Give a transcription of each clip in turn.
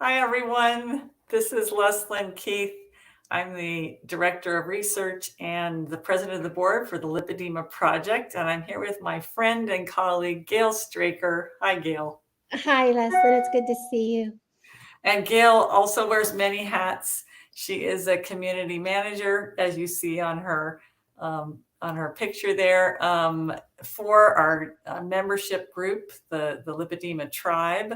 Hi, everyone. This is Leslyn Keith. I'm the Director of Research and the President of the Board for the Lipedema Project, and I'm here with my friend and colleague, Gail Straker. Hi, Gail. Hi, Leslyn. It's good to see you. And Gail also wears many hats. She is a community manager, as you see on her picture there, for our membership group, the Lipedema Tribe.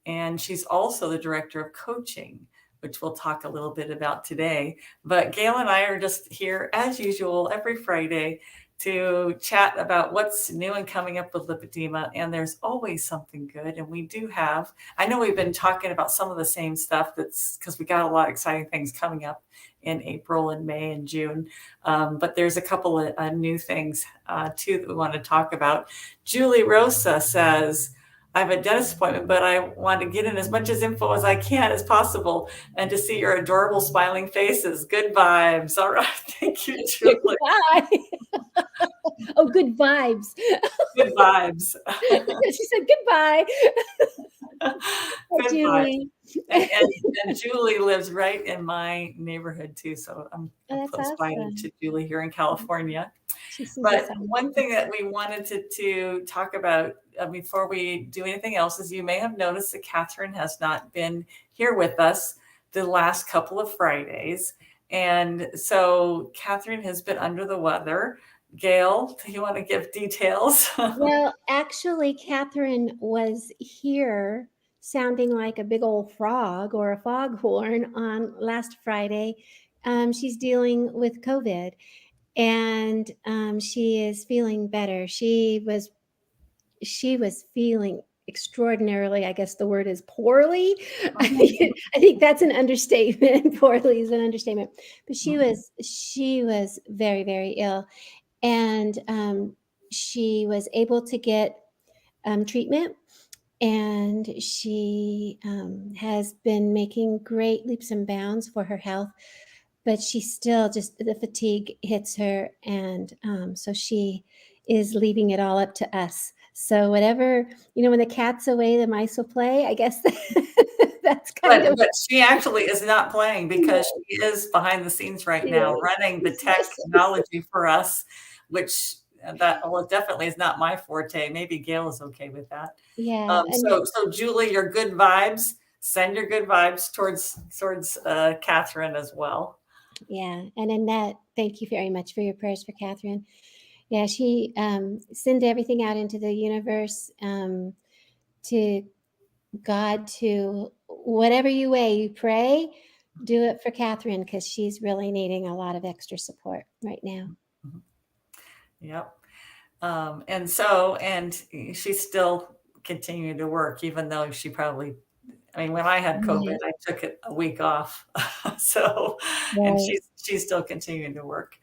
And she's also the director of coaching, which we'll talk a little bit about today. But Gail and I are just here, as usual, every Friday to chat about what's new and coming up with lipedema. And there's always something good. And we do have, I know we've been talking about some of the same stuff, that's because we got a lot of exciting things coming up in April and May and June. But there's a couple of new things too that we want to talk about. Julie Rosa says, I have a dentist appointment, but I want to get in as much info as I can as possible and to see your adorable smiling faces. Good vibes. All right. Thank you, Julie. Oh, good vibes. Good vibes. She said goodbye. Good Julie. And Julie lives right in my neighborhood too. So I'm close by to Julie here in California. But one thing that we wanted to talk about before we do anything else is you may have noticed that Catherine has not been here with us the last couple of Fridays. And so Catherine has been under the weather. Gail, do you want to give details? Well, actually, Catherine was here sounding like a big old frog or a foghorn on last Friday. She's dealing with COVID. And she is feeling better. She was feeling extraordinarily, I guess the word is poorly. I think that's an understatement. Poorly is an understatement. But she was very, very ill. And she was able to get treatment. And she has been making great leaps and bounds for her health. But she still the fatigue hits her. And so she is leaving it all up to us. So whatever, when the cat's away, the mice will play, I guess. That's kind of. But she actually is not playing because she is behind the scenes right now running the technology for us, which definitely is not my forte. Maybe Gail is okay with that. Yeah. So Julie, your good vibes, send your good vibes towards Catherine as well. Yeah. And Annette, thank you very much for your prayers for Catherine. Yeah, she sent everything out into the universe to God, to whatever way you pray, do it for Catherine, because she's really needing a lot of extra support right now. Yep. And she's still continuing to work, even though she probably, when I had COVID, I took it a week off. And she's still continuing to work.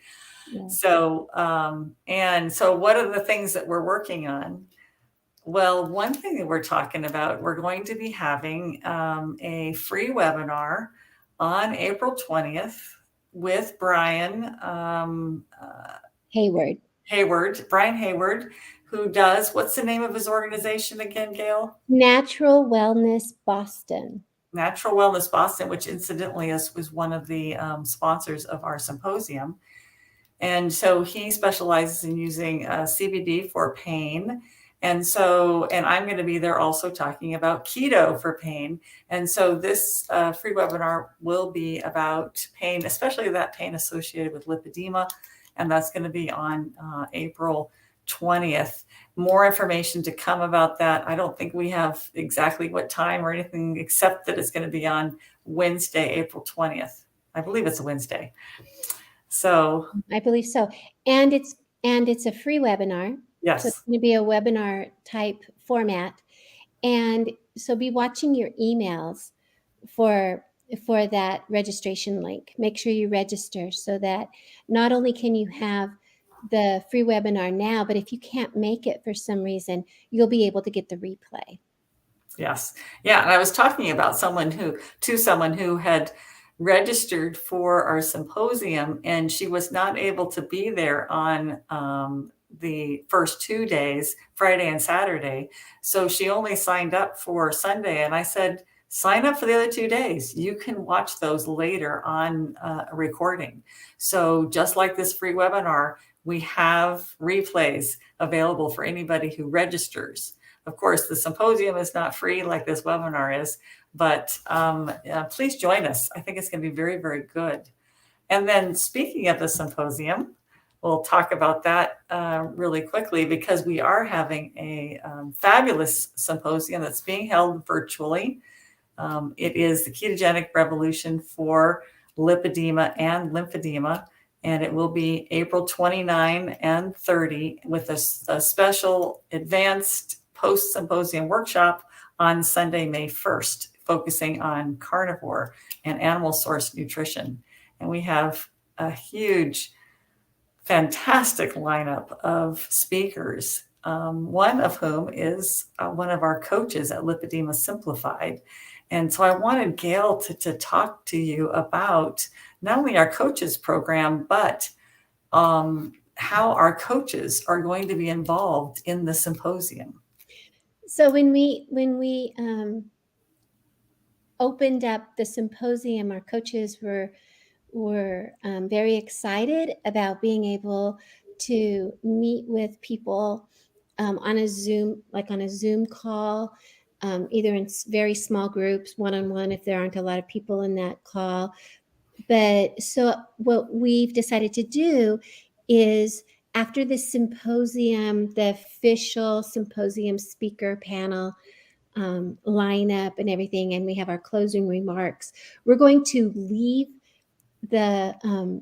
Yeah. So what are the things that we're working on? Well, one thing that we're talking about, we're going to be having a free webinar on April 20th with Brian Brian Hayward, who does, what's the name of his organization again, Gail? Natural Wellness Boston. Natural Wellness Boston, which incidentally was one of the sponsors of our symposium. And so he specializes in using CBD for pain. And I'm going to be there also talking about keto for pain. And so this free webinar will be about pain, especially that pain associated with lipedema. And that's going to be on April 20th. More information to come about that. I don't think we have exactly what time or anything, except that it's going to be on Wednesday, April 20th. I believe it's a Wednesday. So I believe so. And it's a free webinar. Yes. So it's going to be a webinar type format. And so be watching your emails for that registration link. Make sure you register so that not only can you have the free webinar now, but if you can't make it for some reason, you'll be able to get the replay. Yes. Yeah. And I was talking about someone who had registered for our symposium, and she was not able to be there on the first 2 days, Friday and Saturday. So she only signed up for Sunday. And I said, sign up for the other 2 days. You can watch those later on a recording. So just like this free webinar, we have replays available for anybody who registers. Of course, the symposium is not free like this webinar is, but please join us. I think it's going to be very, very good. And then speaking of the symposium, we'll talk about that really quickly, because we are having a fabulous symposium that's being held virtually. It is the Ketogenic Revolution for Lipedema and Lymphedema, and it will be April 29 and 30 with a special advanced post-symposium workshop on Sunday, May 1st, focusing on carnivore and animal source nutrition. And we have a huge, fantastic lineup of speakers, one of whom is one of our coaches at Lipedema Simplified. And so I wanted Gail to talk to you about not only our coaches program, but how our coaches are going to be involved in the symposium. So when we opened up the symposium, our coaches were very excited about being able to meet with people on a Zoom call, either in very small groups, one-on-one, if there aren't a lot of people in that call. But so what we've decided to do is, after the symposium, the official symposium speaker panel lineup and everything, and we have our closing remarks, we're going to leave the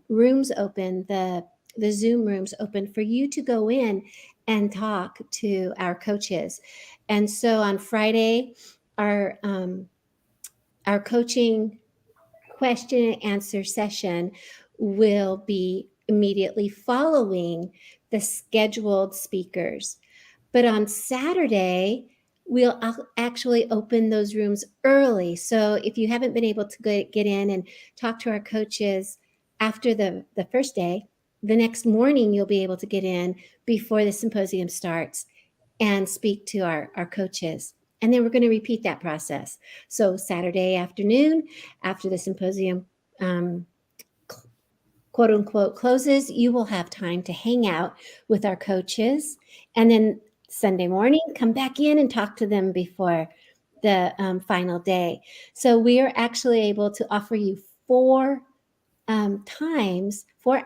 rooms open, the Zoom rooms open for you to go in and talk to our coaches. And so on Friday, our coaching question and answer session will be immediately following the scheduled speakers. But on Saturday, we'll actually open those rooms early. So if you haven't been able to get in and talk to our coaches after the first day, the next morning you'll be able to get in before the symposium starts and speak to our coaches. And then we're going to repeat that process. So Saturday afternoon, after the symposium quote unquote closes, you will have time to hang out with our coaches. And then Sunday morning, come back in and talk to them before the final day. So we are actually able to offer you 4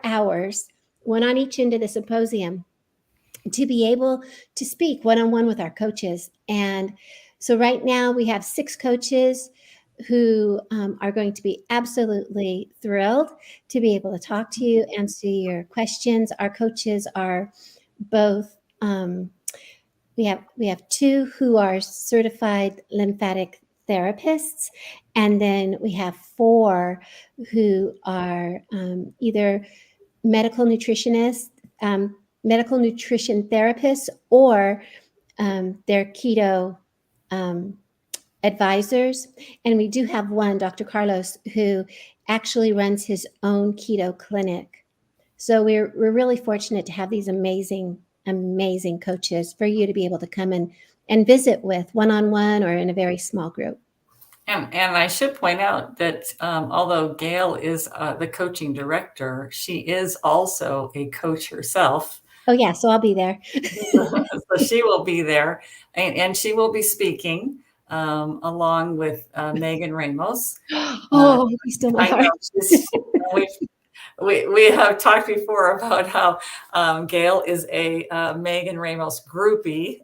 hours, one on each end of the symposium, to be able to speak one-on-one with our coaches. And so right now we have 6 coaches who are going to be absolutely thrilled to be able to talk to you, answer your questions. Our coaches are both, we have 2 who are certified lymphatic therapists, and then we have 4 who are either medical nutritionists, medical nutrition therapists, or they're keto advisors. And we do have one, Dr. Carlos, who actually runs his own keto clinic. So we're really fortunate to have these amazing coaches for you to be able to come and visit with one-on-one or in a very small group. And I should point out that although Gail is the coaching director, she is also a coach herself. Oh yeah, so I'll be there. So she will be there, and she will be speaking along with Megan Ramos. Oh, you still my heart. We have talked before about how Gail is a Megan Ramos groupie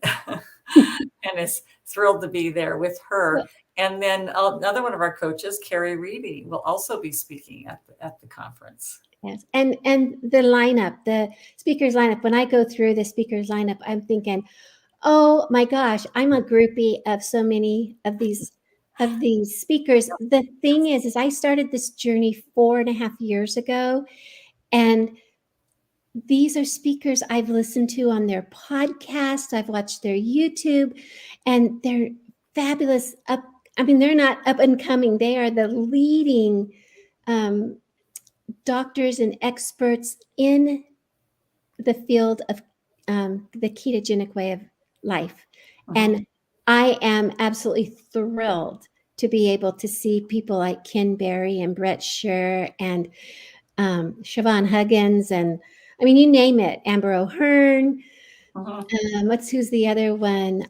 and is thrilled to be there with her. And then another one of our coaches, Carrie Reedy, will also be speaking at the conference. Yes, and the lineup, the speakers lineup. When I go through the speakers lineup, I'm thinking, oh my gosh, I'm a groupie of so many of these speakers. The thing is I started this journey 4.5 years ago, and these are speakers I've listened to on their podcasts. I've watched their YouTube, and they're fabulous. They're not up and coming. They are the leading doctors and experts in the field of the ketogenic way of life. Mhm. And I am absolutely thrilled to be able to see people like Ken Berry and Brett Scher and Siobhan Huggins, and I mean, you name it, Amber O'Hearn. Who's the other one?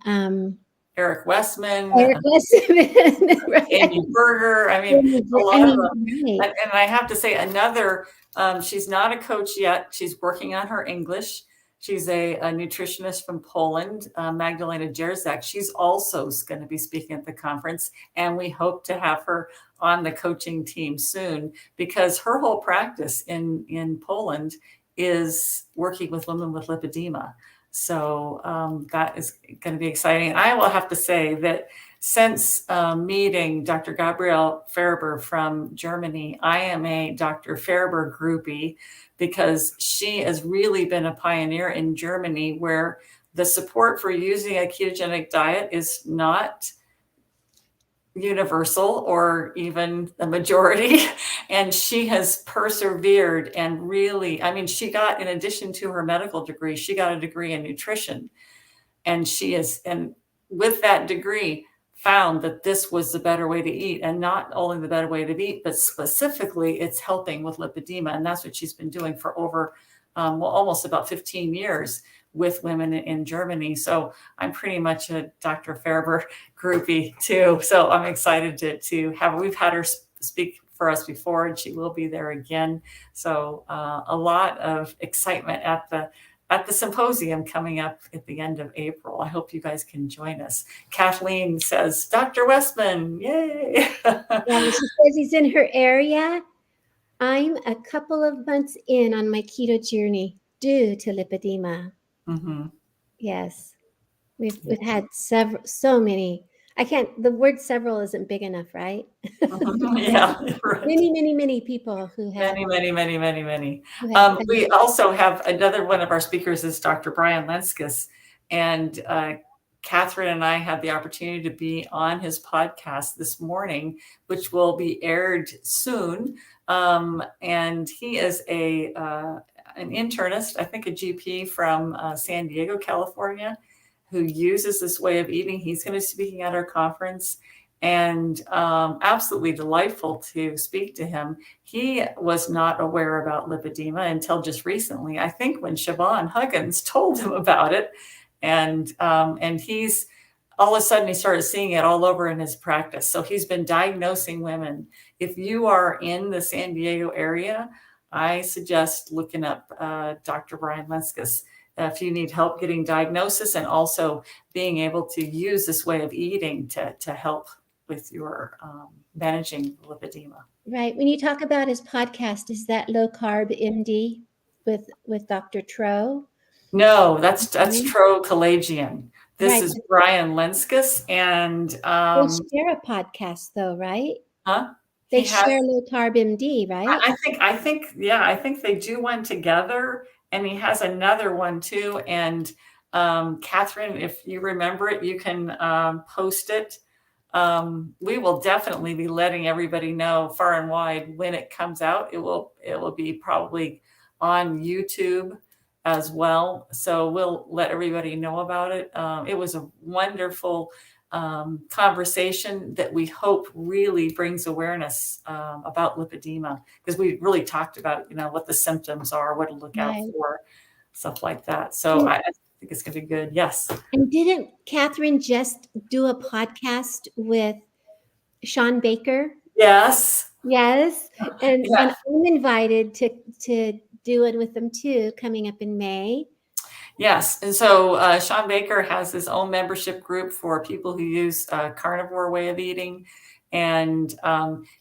Eric Westman, Eric Westman, right? Andy Berger. I mean, a lot of them. Right. And I have to say another, she's not a coach yet. She's working on her English. She's a nutritionist from Poland, Magdalena Jerzak. She's also going to be speaking at the conference, and we hope to have her on the coaching team soon, because her whole practice in Poland is working with women with lipedema. So that is going to be exciting. And I will have to say that since meeting Dr. Gabrielle Ferber from Germany, I am a Dr. Ferber groupie, because she has really been a pioneer in Germany, where the support for using a ketogenic diet is not universal or even the majority. And she has persevered and really, I mean, she got, in addition to her medical degree, she got a degree in nutrition. And and with that degree, found that this was the better way to eat, and not only the better way to eat, but specifically it's helping with lipedema. And that's what she's been doing for over, almost about 15 years with women in Germany. So I'm pretty much a Dr. Ferber groupie too. So I'm excited we've had her speak for us before, and she will be there again. So a lot of excitement at the symposium coming up at the end of April. I hope you guys can join us. Kathleen says, Dr. Westman, yay. Yeah, she says he's in her area. I'm a couple of months in on my keto journey due to lipedema. Mm-hmm. Yes. We've had so many. The word several isn't big enough, right? Yeah, right. Many people who have. Many. We also have another one of our speakers is Dr. Brian Lenskis, and Catherine and I had the opportunity to be on his podcast this morning, which will be aired soon. And he is an internist, I think a GP from San Diego, California, who uses this way of eating. He's going to be speaking at our conference, and absolutely delightful to speak to him. He was not aware about lipedema until just recently, I think, when Siobhan Huggins told him about it. And he's all of a sudden he started seeing it all over in his practice. So he's been diagnosing women. If you are in the San Diego area, I suggest looking up Dr. Brian Lenskis if you need help getting diagnosis, and also being able to use this way of eating to help with your managing lipedema. Right. When you talk about his podcast, is that Low Carb MD with Dr. Tro? No, that's Tro Kalajian. This Right. is Brian Lenskis, and they share a podcast though, right? Huh? They share Low Carb MD, right? I think they do one together, and he has another one too. And Catherine, if you remember it, you can post it. We will definitely be letting everybody know far and wide when it comes out. It will be probably on YouTube as well. So we'll let everybody know about it. It was a wonderful conversation that we hope really brings awareness about lipedema, because we really talked about, what the symptoms are, what to look out for, stuff like that. So I think it's going to be good. Yes. And didn't Catherine just do a podcast with Sean Baker? Yes. Yes. And I'm invited to do it with them too, coming up in May. Yes. And so Sean Baker has his own membership group for people who use a carnivore way of eating. And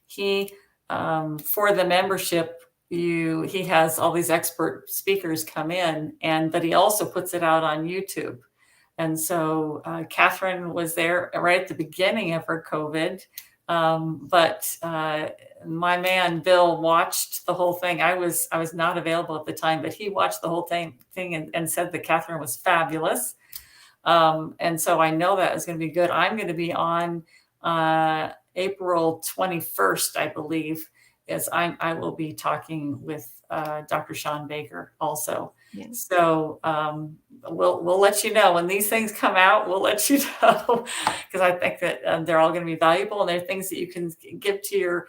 he, for the membership, he has all these expert speakers come in, but he also puts it out on YouTube. And so Catherine was there right at the beginning of her COVID. But my man Bill watched the whole thing. I was not available at the time, but he watched the whole thing and said that Catherine was fabulous. And so I know that is going to be good. I'm going to be on April 21st, I believe. is I will be talking with Dr. Sean Baker also. Yeah. So we'll let you know when these things come out. We'll let you know, because I think that they're all going to be valuable, and they're things that you can give to your,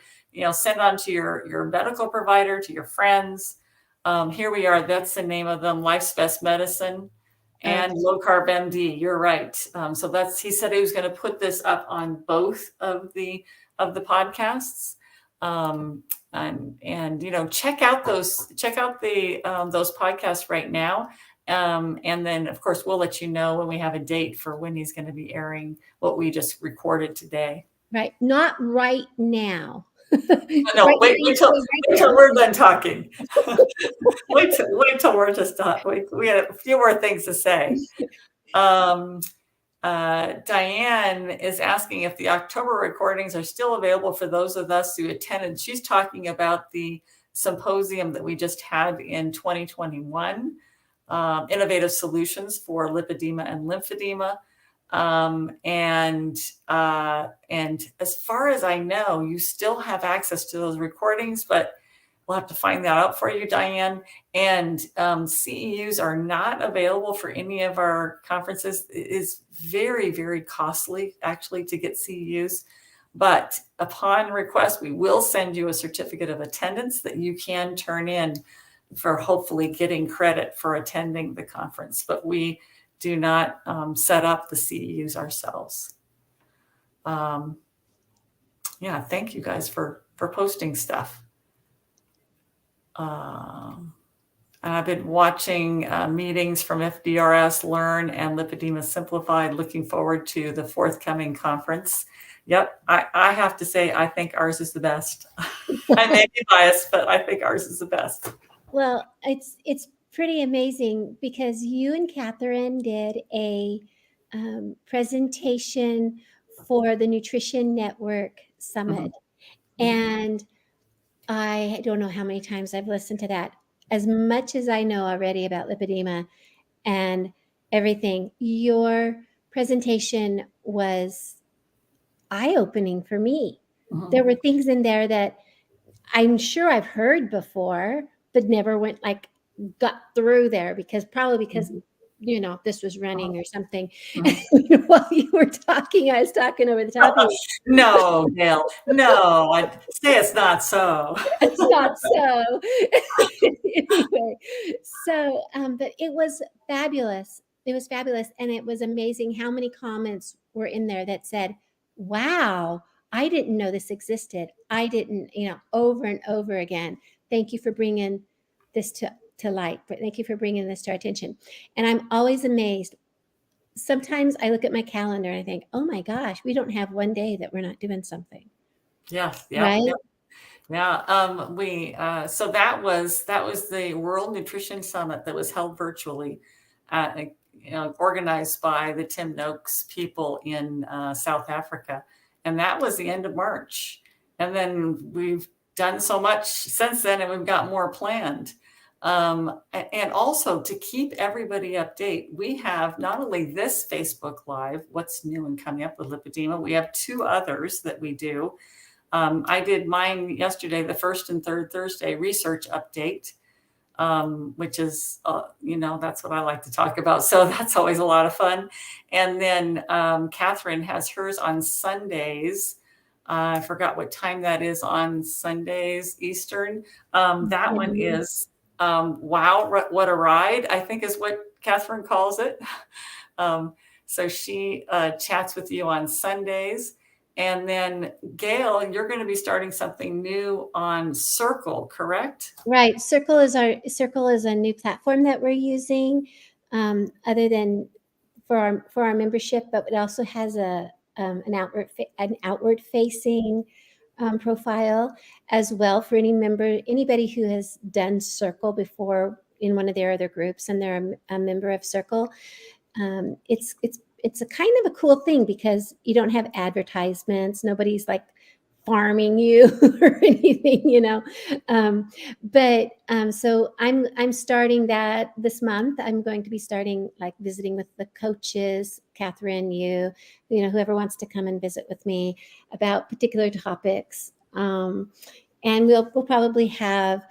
send on to your medical provider, to your friends. Here we are. That's the name of them: Life's Best Medicine and Low Carb MD. You're right. So he said he was going to put this up on both of the podcasts. And check out those podcasts right now. And then of course we'll let you know when we have a date for when he's going to be airing what we just recorded today. Right. Not right now. No, right wait till we're done talking. wait till we're just done. We had a few more things to say. Diane is asking if the October recordings are still available for those of us who attended. She's talking about the symposium that we just had in 2021, Innovative Solutions for Lipedema and Lymphedema. And as far as I know, you still have access to those recordings, but we'll have to find that out for you, Diane. And CEUs are not available for any of our conferences. It is very, very costly, actually, to get CEUs. But upon request, we will send you a certificate of attendance that you can turn in for hopefully getting credit for attending the conference. But we do not set up the CEUs ourselves. Yeah, thank you guys for posting stuff. And I've been watching meetings from FDRS, Learn, and Lipedema Simplified. Looking forward to the forthcoming conference. Yep, I have to say, I think ours is the best. I may be biased, but I think ours is the best. Well, it's pretty amazing because you and Catherine did a presentation for the Nutrition Network Summit. Mm-hmm. And I don't know how many times I've listened to that. As much as I know already about lipedema and everything, your presentation was eye-opening for me. Mm-hmm. There were things in there that I'm sure I've heard before, but never got through there because mm-hmm. This was running or something. Mm-hmm. While you were talking, I was talking over the top of you. No, Gail, no, I'd say it's not so. It's not so. Anyway, so, but it was fabulous. It was fabulous. And it was amazing how many comments were in there that said, wow, I didn't know this existed. I didn't, over and over again. Thank you for bringing this to light. But thank you for bringing this to our attention. And I'm always amazed. Sometimes I look at my calendar and I think, oh my gosh, we don't have one day that we're not doing something. Yeah. Right? Yeah. So that was the World Nutrition Summit that was held virtually, organized by the Tim Noakes people in South Africa. And that was the end of March. And then we've done so much since then, and we've got more planned. And also to keep everybody update, we have not only this Facebook Live, what's new and coming up with lipedema, we have 2 others that we do. I did mine yesterday, the first and third Thursday research update, which is, that's what I like to talk about. So that's always a lot of fun. And then Catherine has hers on Sundays. I forgot what time that is on Sundays Eastern. That one is Wow, What a Ride, I think is what Catherine calls it. So she chats with you on Sundays. And then Gail, you're going to be starting something new on Circle, correct? Right. Circle is a new platform that we're using, other than for our membership, but it also has an outward facing profile as well for anybody who has done Circle before in one of their other groups and they're a member of Circle. It's a kind of a cool thing because you don't have advertisements. Nobody's like farming you or anything, So I'm starting that this month. I'm going to be starting visiting with the coaches, Catherine, whoever wants to come and visit with me about particular topics. And we'll probably have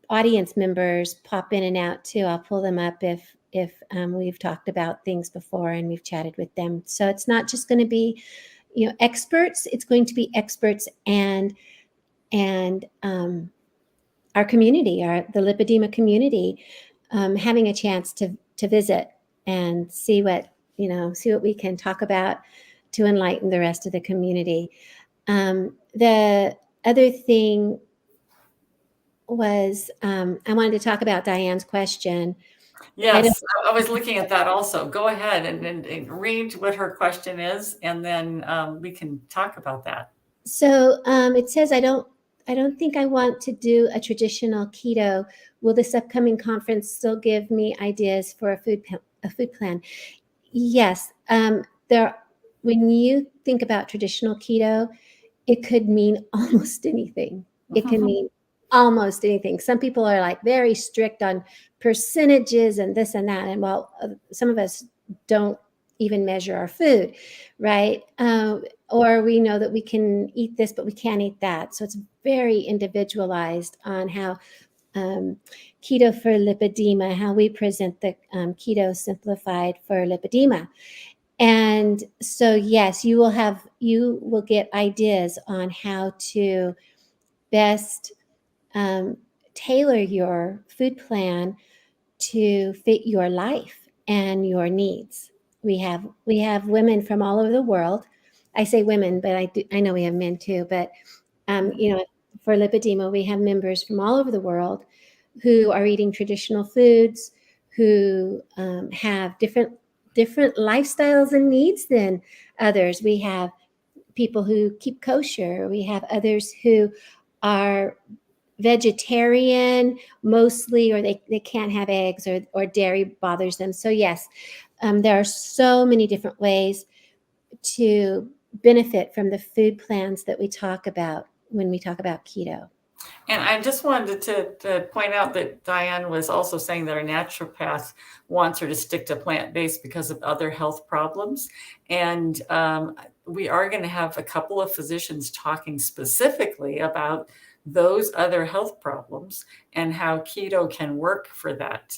audience members pop in and out too. I'll pull them up if we've talked about things before and we've chatted with them. So it's not just going to be, experts. It's going to be experts and our community, the lipedema community, having a chance to visit and see what we can talk about to enlighten the rest of the community. The other thing was I wanted to talk about Diane's question. Yes, I was looking at that also. Go ahead and read what her question is, and then we can talk about that. So it says, I don't think I want to do a traditional keto. Will this upcoming conference still give me ideas for a food plan? Yes. When you think about traditional keto, it could mean almost anything. It can mean almost anything. Some people are like very strict on percentages and this and that. And some of us don't even measure our food, right? Or we know that we can eat this, but we can't eat that. So it's very individualized on how keto for lipedema, how we present the keto simplified for lipedema. And so, yes, you will get ideas on how to best tailor your food plan to fit your life and your needs. We have women from all over the world. I say women, but I know we have men too. But for lipedema, we have members from all over the world who are eating traditional foods, who have different lifestyles and needs than others. We have people who keep kosher. We have others who are vegetarian mostly, or they can't have eggs, or dairy bothers them. So yes, there are so many different ways to benefit from the food plans that we talk about when we talk about keto. And I just wanted to point out that Diane was also saying that a naturopath wants her to stick to plant-based because of other health problems. And we are going to have a couple of physicians talking specifically about those other health problems and how keto can work for that.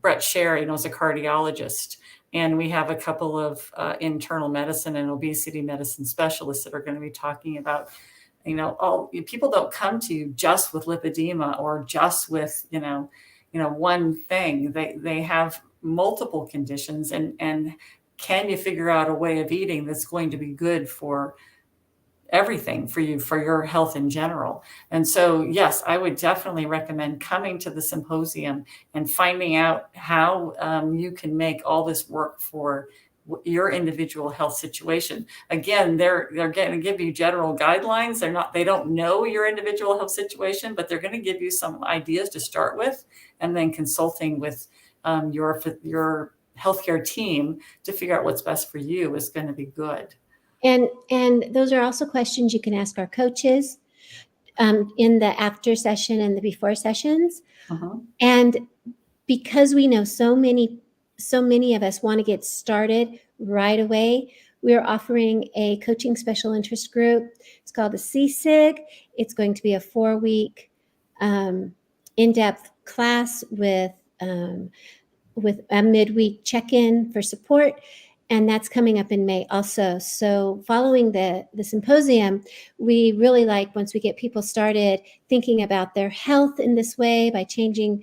Brett Sher, is a cardiologist. And we have a couple of internal medicine and obesity medicine specialists that are going to be talking about, people don't come to you just with lipedema or just with, one thing. They have multiple conditions, and can you figure out a way of eating that's going to be good for everything for you, for your health in general. And so, yes, I would definitely recommend coming to the symposium and finding out how you can make all this work for your individual health situation. Again, they're going to give you general guidelines. They don't know your individual health situation, but they're going to give you some ideas to start with, and then consulting with your healthcare team to figure out what's best for you is going to be good. And those are also questions you can ask our coaches in the after session and the before sessions. And because we know so many of us want to get started right away, we're offering a coaching special interest group. It's called the CSIG. It's going to be a 4-week in-depth class with a midweek check-in for support. And that's coming up in May also. So following the symposium, we really like, once we get people started thinking about their health in this way by changing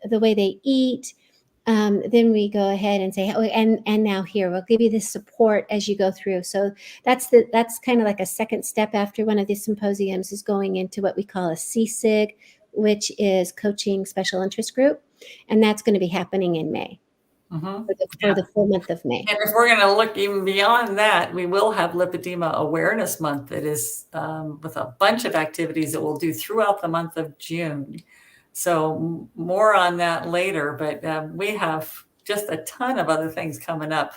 the way they eat, then we go ahead and say, and now here, we'll give you this support as you go through. So that's kind of like a second step after one of these symposiums, is going into what we call a CSIG, which is Coaching Special Interest Group. And that's going to be happening in May. For the full month of May. And if we're going to look even beyond that, we will have Lipedema Awareness Month that is with a bunch of activities that we'll do throughout the month of June. So more on that later, but we have just a ton of other things coming up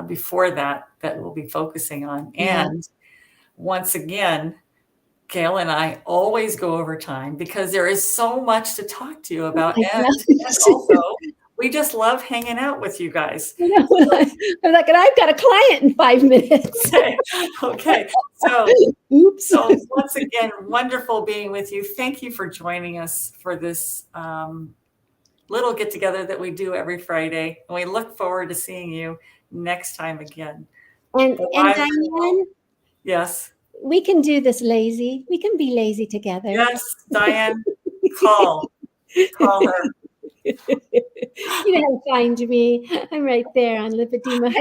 before that we'll be focusing on. And once again, Gail and I always go over time because there is so much to talk to you about. And also, we just love hanging out with you guys. You know, I'm like, and I've got a client in 5 minutes. Okay. So, Oops. so once again, wonderful being with you. Thank you for joining us for this little get together that we do every Friday. And we look forward to seeing you next time again. And Diane, yes, we can do this lazy. We can be lazy together. Yes, Diane, call her. You know how to find me. I'm right there on lipedema